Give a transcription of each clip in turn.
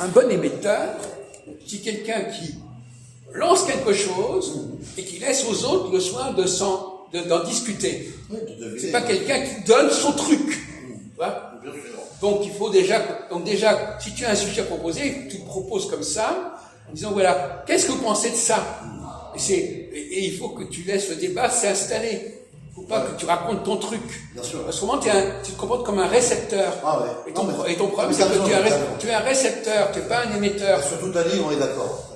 Un bon émetteur, c'est quelqu'un qui lance quelque chose et qui laisse aux autres le soin d'en discuter. C'est pas quelqu'un qui donne son truc. Voilà. Donc il faut déjà, si tu as un sujet à proposer, tu le proposes comme ça, en disant voilà, qu'est-ce que vous pensez de ça? Et il faut que tu laisses le débat s'installer. Il ne faut pas que tu racontes ton truc. Bien sûr. Parce que tu te comportes comme un récepteur. Ah ouais. Et ton problème, c'est que tu es un récepteur, tu n'es pas un émetteur. Sur tout à dit, on est d'accord.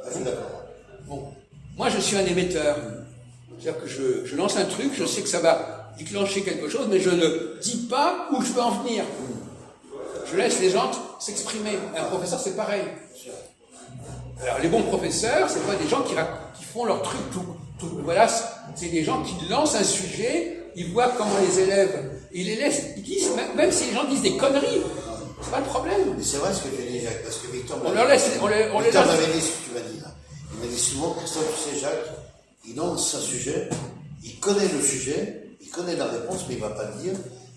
Je suis d'accord. Bon. Moi, je suis un émetteur. C'est-à-dire que je lance un truc, je sais que ça va déclencher quelque chose, mais je ne dis pas où je veux en venir. Je laisse les gens s'exprimer. Un professeur, c'est pareil. Alors, les bons professeurs, c'est pas des gens qui font leur truc tout. Voilà, c'est des gens qui lancent un sujet, ils voient comment les élèves, ils les laissent, ils disent, même si les gens disent des conneries, c'est pas le problème. Mais c'est vrai ce que tu dis, Jacques, parce que Victor on leur laisse, on les Victor m'avait dit ce que tu m'as dit là. Il m'a dit souvent, Christophe, tu sais, Jacques, il lance un sujet, il connaît le sujet, il connaît la réponse, mais il ne va pas le dire,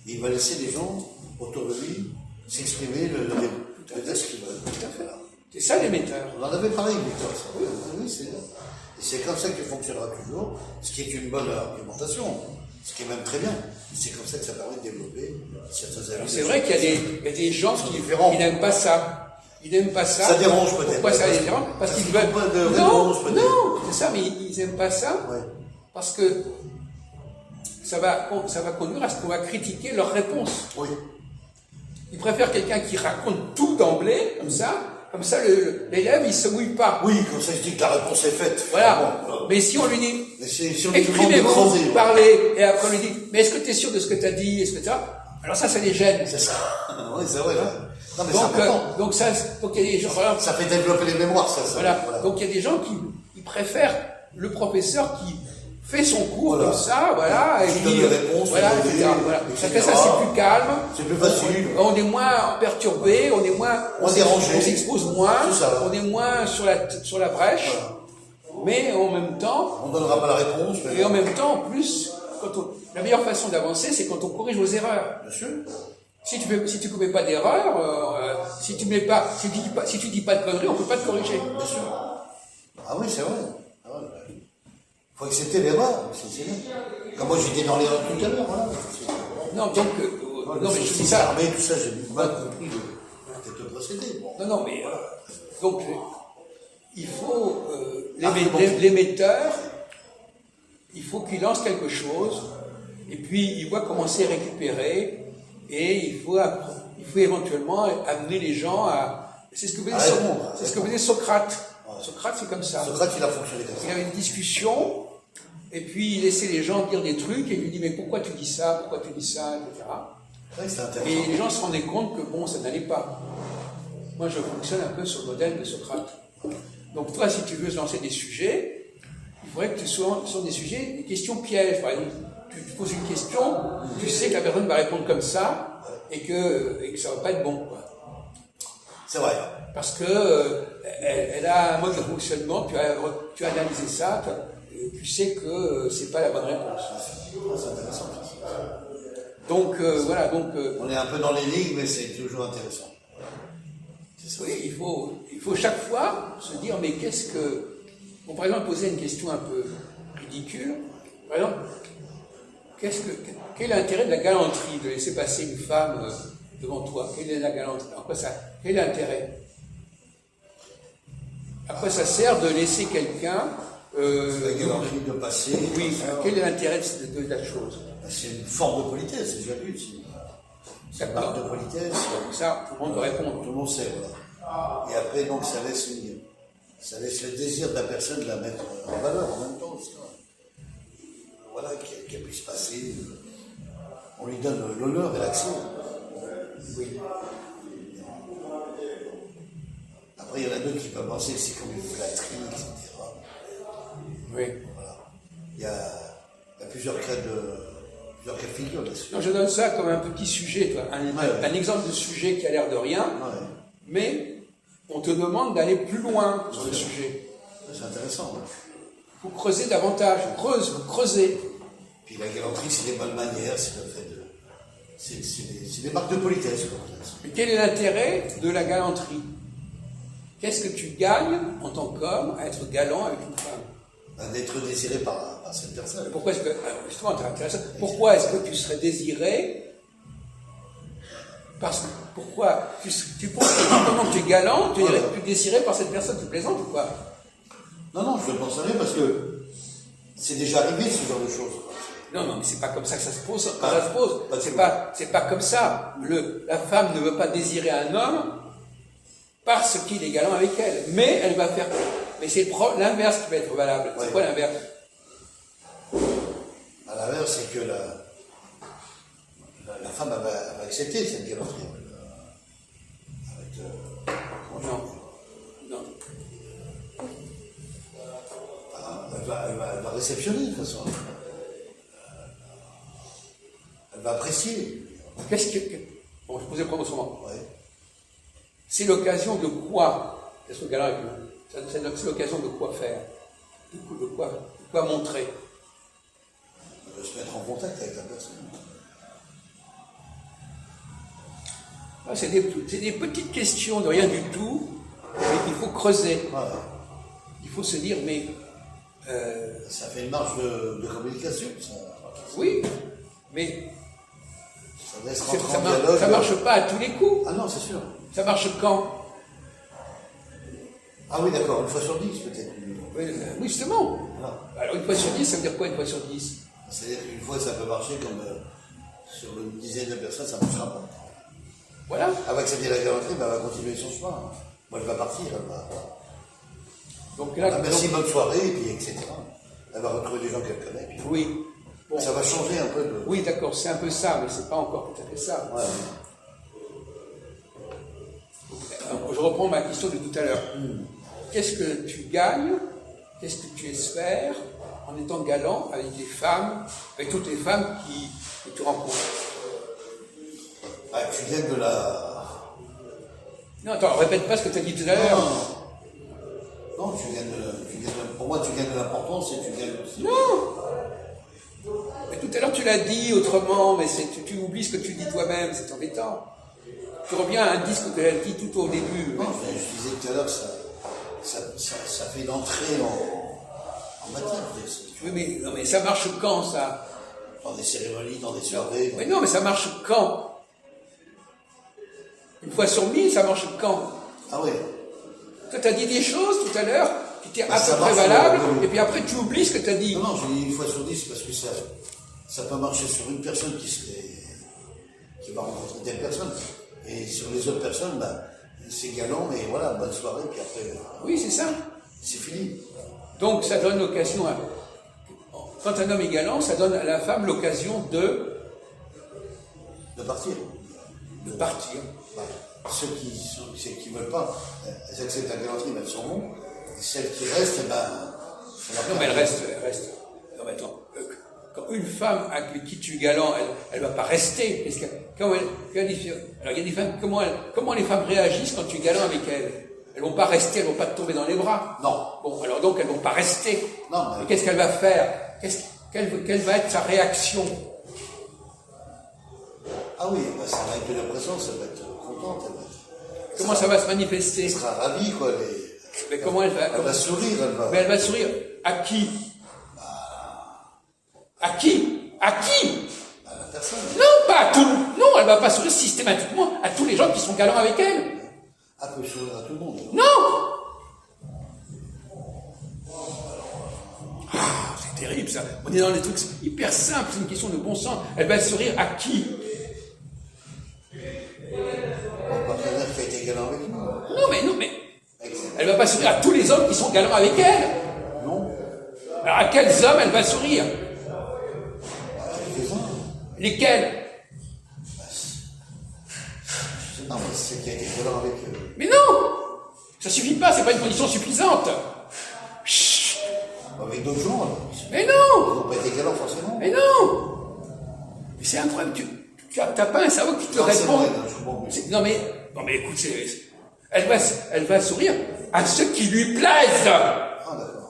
mais il va laisser les gens autour de lui s'exprimer, le dire ce qu'ils veulent. C'est ça l'émetteur. On en avait parlé, Victor, ça. Oui, c'est ça. Et c'est comme ça que fonctionnera toujours, ce qui est une bonne argumentation, ce qui est même très bien. C'est comme ça que ça permet de développer certains avis. C'est vrai qu'il y a des gens qui n'aiment pas ça. Ils n'aiment pas ça. Ça dérange peut-être. Pourquoi ça les dérange? Parce qu'ils veulent pas de réponse, peut-être. Non, c'est ça, mais ils n'aiment pas ça. Ouais. Parce que ça va conduire à ce qu'on va critiquer leur réponse. Oui. Ils préfèrent quelqu'un qui raconte tout d'emblée, comme ça l'élève, il ne se mouille pas. Oui, comme ça, je dis que la réponse est faite. Voilà. Bon, mais si on lui dit, si on lui demande de exprimez-vous, creuser, parlez, et après on lui dit, mais est-ce que tu es sûr de ce que tu as dit, est-ce que tu as... Alors ça les gêne. C'est ça. Oui, c'est vrai. Non, mais donc il y a des gens, voilà. Ça fait développer les mémoires, ça. Voilà. Donc il y a des gens qui préfèrent le professeur qui fait son cours comme ça, voilà, et qui puis, donne les réponses, voilà, etc. Voilà. Ça fait ça, c'est plus calme. C'est plus facile. On est moins perturbé, on est moins, on dérangé. On s'expose moins, ça. On est moins sur la brèche. Voilà. Mais en même temps, on ne donnera pas la réponse. Mais... Et en même temps, en plus, la meilleure façon d'avancer, c'est quand on corrige vos erreurs. Bien sûr. Si tu commets pas d'erreur, si tu dis pas de conneries, on peut pas te corriger. Bien sûr. Ah oui, c'est vrai. Il faut accepter l'erreur, c'est bien. Comme moi j'ai dit dans l'erreur tout à l'heure, voilà. Non, donc, non, mais je dis ça. Armé, tout ça, j'ai mal compris le procédé. Bon. Non, mais donc il faut l'émetteur, il faut qu'il lance quelque chose, et puis il voit comment c'est récupéré, et il faut éventuellement amener les gens à. C'est ce que faisait Socrate. Socrate, c'est comme ça. Socrate, il a fonctionné comme ça. Il avait une discussion, et puis il laissait les gens dire des trucs, et il lui dit, mais pourquoi tu dis ça, etc. Ouais, c'est intéressant. Et les gens se rendaient compte que bon, ça n'allait pas. Moi, je fonctionne un peu sur le modèle de Socrate. Donc toi, si tu veux lancer des sujets, il faudrait que tu sois sur des sujets, des questions pièges. Par exemple, tu poses une question, tu sais que la personne va répondre comme ça, et que ça ne va pas être bon, quoi. C'est vrai. Parce que elle a un mode de fonctionnement, tu as analysé ça, tu sais que c'est pas la bonne réponse. C'est intéressant. Donc voilà, on est un peu dans l'énigme, mais c'est toujours intéressant. Oui, il faut chaque fois se dire, mais qu'est-ce que... Bon, par exemple, poser une question un peu ridicule. Par exemple, quel est l'intérêt de la galanterie, de laisser passer une femme devant toi? Quelle est la galanterie? Quel est l'intérêt? À quoi ça sert de laisser quelqu'un... la galanterie de passer... Oui, quel est l'intérêt de la chose? C'est une forme de politesse, c'est déjà vu. C'est une marque de politesse. Ça, tout le monde répond. Tout le monde sait, voilà. Et après, donc, ça laisse le désir de la personne de la mettre en valeur en même temps. Voilà, qu'elle puisse passer. On lui donne l'honneur et l'accès. Oui. Après, il y en a d'autres qui peuvent penser que c'est comme une flatterie, etc. Oui. Voilà. Il y a plusieurs cas de figure là-dessus. Non, je donne ça comme un petit sujet, toi. Un exemple de sujet qui a l'air de rien, mais on te demande d'aller plus loin sur le sujet. C'est intéressant. Il faut creuser davantage. Creusez. Puis la galanterie, c'est les bonnes manières, c'est le fait C'est des marques de politesse, quoi. Mais quel est l'intérêt de la galanterie? Qu'est-ce que tu gagnes en tant qu'homme à être galant avec une femme? D'être désiré par cette personne. Pourquoi est-ce que, justement, c'est intéressant. Pourquoi est-ce que tu serais désiré? Parce que, pourquoi tu penses que comment tu es galant, tu es plus désiré par cette personne? Tu plaisantes ou pas? Non, je le pense rien parce que c'est déjà arrivé ce genre de choses. Non, mais c'est pas comme ça que ça se pose. Pas C'est pas comme ça. La femme ne veut pas désirer un homme parce qu'il est galant avec elle. Mais elle va faire. Mais c'est l'inverse qui va être valable. C'est quoi l'inverse? À l'inverse, c'est que la femme elle va accepter cette galanterie. Non. Elle va réceptionner de toute façon. Elle va apprécier. Bon, je posais le problème autrement. Ouais. C'est l'occasion de quoi? C'est l'occasion de quoi faire? De quoi montrer? De se mettre en contact avec la personne. C'est des petites questions de rien du tout, mais il faut creuser. Voilà. Il faut se dire, mais... Ça fait une marge de communication, ça. Oui, mais... Ça laisse rentrer en dialogue. Ça marche pas à tous les coups. Ah non, c'est sûr. Ça marche quand? Ah oui, d'accord, une fois sur 10 peut-être. Oui, justement. Voilà. Alors une fois sur 10, ça veut dire quoi une fois sur 10? C'est-à-dire qu'une fois ça peut marcher comme sur une dizaine de personnes, ça ne marchera pas. Voilà. Elle va accepter la galanterie, elle va continuer son chemin. Moi, elle va partir, elle va... Donc là, merci, bonne soirée, et puis etc. Elle va retrouver des gens qu'elle connaît. Puis... Oui. Bon. Ça va changer un peu de... Oui, d'accord, c'est un peu ça, mais c'est pas encore tout à fait ça. Ouais. Alors, je reprends ma question de tout à l'heure. Qu'est-ce que tu gagnes? Qu'est-ce que tu espères en étant galant avec les femmes, avec toutes les femmes que tu rencontres? Ah, tu gagnes de la... Non, attends, répète pas ce que tu as dit tout à l'heure. Non, pour moi, tu gagnes de l'importance et tu gagnes aussi... Non. Mais tout à l'heure, tu l'as dit autrement, mais tu oublies ce que tu dis toi-même, c'est embêtant. Tu reviens à un disque que tu as dit tout au début. Non, je disais tout à l'heure que ça fait une entrée en matière. Oui, mais, non, mais ça marche quand, ça? Dans des cérémonies, dans des soirées. Mais non, mais ça marche quand? Une fois sur 1000, ça marche quand? Ah oui. Toi, tu as dit des choses tout à l'heure qui étaient à peu ça près marche, valables, et puis après, tu oublies ce que tu as dit. Non, j'ai dit une fois sur 10 parce que ça peut marcher sur une personne qui va rencontrer telle personne. Et sur les autres personnes, c'est galant, mais voilà, bonne soirée, puis après... Oui, c'est ça. C'est fini. Donc, ça donne l'occasion à... Quand un homme est galant, ça donne à la femme l'occasion de partir. De partir. Ceux qui ne veulent pas, elles acceptent la galanterie, mais elles sont bons. Et celles qui restent, Non, mais elle reste. Non, mais attends. Quand une femme avec qui tu es galant, elle ne va pas rester. Parce que, alors, il y a des femmes, comment les femmes réagissent quand tu es galant avec elles? Elles ne vont pas rester, elles ne vont pas te tomber dans les bras. Non. Bon, alors donc, elles ne vont pas rester. Non, mais... Et qu'est-ce qu'elle va faire? Quelle va être sa réaction? Ah oui, ça va être de la présence, elle va être contente. Comment ça va se manifester? Elle sera ravie, quoi. Mais comment elle va... Elle va sourire, elle va... Mais elle va sourire. À qui? À qui? À qui? À la personne. Non, pas à tout. Non, elle va pas sourire systématiquement à tous les gens qui sont galants avec elle. Elle peut sourire à tout le monde. Non. Ah, c'est terrible ça. On est dans des trucs hyper simples, c'est une question de bon sens. Elle va sourire à qui? Mon partenaire qui a été galant avec nous. Non, mais... Elle va pas sourire à tous les hommes qui sont galants avec elle. Non. Alors à quels hommes elle va sourire? Quelques-uns. Lesquels? Non, mais c'est qui a été galant avec eux. Mais non! Ça suffit pas, c'est pas une condition suffisante. Chut. Avec d'autres gens, alors. Mais Ils non! n'ont pas été galants, forcément. Mais non! Mais c'est incroyable, t'as pas un cerveau qui te Non, c'est répond. vrai, je comprends plus. Non mais écoute, elle va sourire à ceux qui lui plaisent. Ah, d'accord.